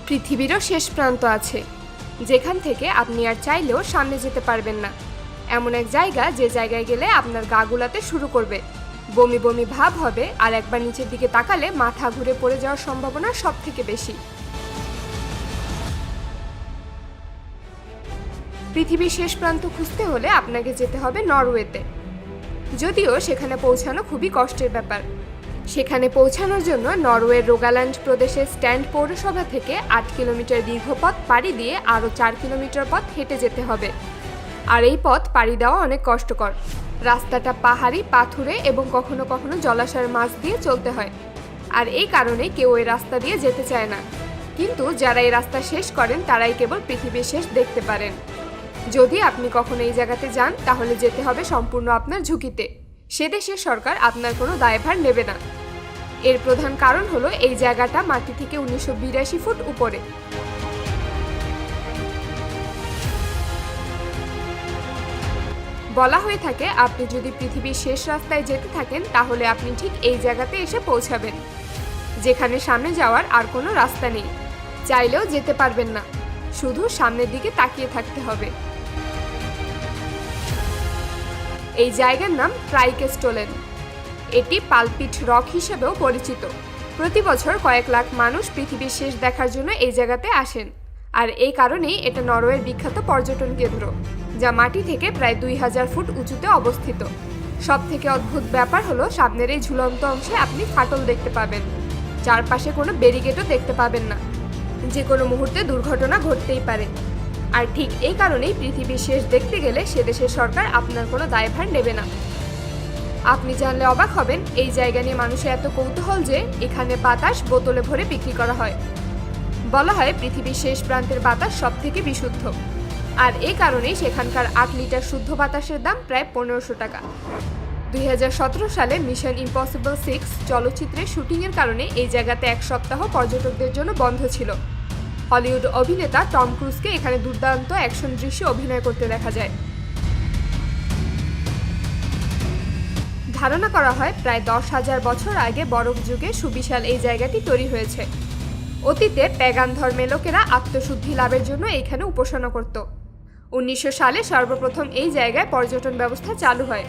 পৃথিবীরও শেষ প্রান্ত আছে, যেখান থেকে আপনি আর চাইলেও সামনে যেতে পারবেন না। এমন এক জায়গা যে জায়গায় গেলে আপনার গা গুলাতে শুরু করবে, বমি বমি ভাব হবে, আর একবার নিচের দিকে তাকালে মাথা ঘুরে পড়ে যাওয়ার সম্ভাবনা সব থেকে বেশি। পৃথিবীর শেষ প্রান্ত খুঁজতে হলে আপনাকে যেতে হবে নরওয়েতে। যদিও সেখানে পৌঁছানো খুবই কষ্টের ব্যাপার। সেখানে পৌঁছানোর জন্য নরওয়ের রোগাল্যান্ড প্রদেশের স্ট্যান্ড পৌরসভা থেকে 8 কিলোমিটার দীর্ঘ পথ পাড়ি দিয়ে আরও 4 কিলোমিটার পথ হেঁটে যেতে হবে। আর এই পথ পাড়ি দেওয়া অনেক কষ্টকর। রাস্তাটা পাহাড়ি, পাথুরে এবং কখনো কখনো জলাশয়ের মাছ দিয়ে চলতে হয়। আর এই কারণে কেউ এই রাস্তা দিয়ে যেতে চায় না। কিন্তু যারা এই রাস্তা শেষ করেন তারাই কেবল পৃথিবীর শেষ দেখতে পারেন। যদি আপনি কখনো এই জায়গাতে যান তাহলে যেতে হবে সম্পূর্ণ আপনার ঝুঁকিতে। সে দেশের সরকার আপনার কোনো দায়ভার নেবে না। এর প্রধান কারণ হলো এই জায়গাটা মাটি থেকে 1982 ফুট উপরে। বলা হয়ে থাকে আপনি যদি পৃথিবীর শেষ রাস্তায় যেতে থাকেন তাহলে আপনি ঠিক এই জায়গাতে এসে পৌঁছাবেন, যেখানে সামনে যাওয়ার আর কোনো রাস্তা নেই। চাইলেও যেতে পারবেন না, শুধু সামনের দিকে তাকিয়ে থাকতে হবে। এই জায়গার নাম ট্রাইকেস্টোলেন। এটি পালপিট রক হিসেবেও পরিচিত। প্রতি বছর কয়েক লাখ মানুষ পৃথিবীর শেষ দেখার জন্য এই জায়গাতে আসেন। আর এই কারণেই এটা নরওয়ের বিখ্যাত পর্যটন কেন্দ্র, যা মাটি থেকে প্রায় 2000 ফুট উঁচুতে অবস্থিত। সবথেকে অদ্ভুত ব্যাপার হলো সামনের এই ঝুলন্ত অংশে আপনি ফাটল দেখতে পাবেন। চারপাশে কোনো ব্যারিকেডও দেখতে পাবেন না। যে কোনো মুহূর্তে দুর্ঘটনা ঘটতেই পারে। আর ঠিক এই কারণেই পৃথিবীর শেষ দেখতে গেলে সে দেশের সরকার আপনার কোনো দায়ভার নেবে না। আপনি জানলে অবাক হবেন এই জায়গা নিয়ে মানুষের এত কৌতূহল যে এখানে বাতাস বোতলে ভরে বিক্রি করা হয়। বলা হয় পৃথিবীর শেষ প্রান্তের বাতাস সবথেকে বিশুদ্ধ। আর এই কারণেই সেখানকার 8 লিটার শুদ্ধ বাতাসের দাম প্রায় 1500 টাকা। 2017 সালে মিশন ইম্পসিবল 6 চলচ্চিত্রের শুটিংয়ের কারণে এই জায়গাতে এক সপ্তাহ পর্যটকদের জন্য বন্ধ ছিল। হলিউড অভিনেতা টম ক্রুজকে এখানে দুর্দান্ত অ্যাকশন দৃশ্যে অভিনয় করতে দেখা যায়। ধারণা করা হয় প্রায় 10,000 বছর আগে বরফ যুগে সুবিশাল এই জায়গাটি তৈরি হয়েছে। অতীতে প্যাগান ধর্মের লোকেরা আত্মশুদ্ধি লাভের জন্য এখানে উপাসনা করত। 1900 সালে সর্বপ্রথম এই জায়গায় পর্যটন ব্যবস্থা চালু হয়।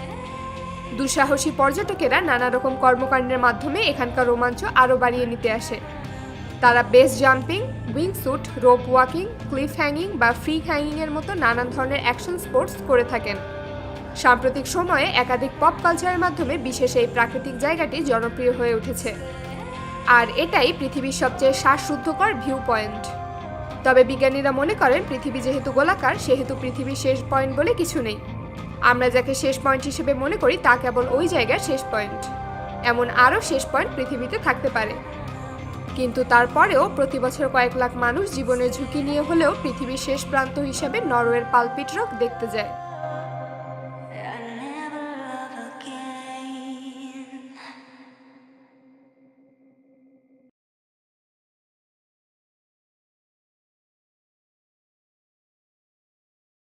দুঃসাহসী পর্যটকেরা নানা রকম কর্মকাণ্ডের মাধ্যমে এখানকার রোমাঞ্চ আরও বাড়িয়ে নিতে আসে। তারা base jumping, wingsuit, rope walking, cliff hanging বা ফ্রি হ্যাঙ্গিংয়ের মতো নানান ধরনের অ্যাকশন স্পোর্টস করে থাকেন। সাম্প্রতিক সময়ে একাধিক পপ কালচারের মাধ্যমে বিশেষ এই প্রাকৃতিক জায়গাটি জনপ্রিয় হয়ে উঠেছে। আর এটাই পৃথিবীর সবচেয়ে শ্বাসরুদ্ধকর ভিউ পয়েন্ট। তবে বিজ্ঞানীরা মনে করেন পৃথিবী যেহেতু গোলাকার সেহেতু পৃথিবীর শেষ পয়েন্ট বলে কিছু নেই। আমরা যাকে শেষ পয়েন্ট হিসেবে মনে করি তা কেবল ওই জায়গার শেষ পয়েন্ট। এমন আরও শেষ পয়েন্ট পৃথিবীতে থাকতে পারে। কিন্তু তারপরেও প্রতি বছর কয়েক লাখ মানুষ জীবনের ঝুঁকি নিয়ে হলেও পৃথিবীর শেষ প্রান্ত হিসেবে নরওয়ের পালপিট রক দেখতে যায়।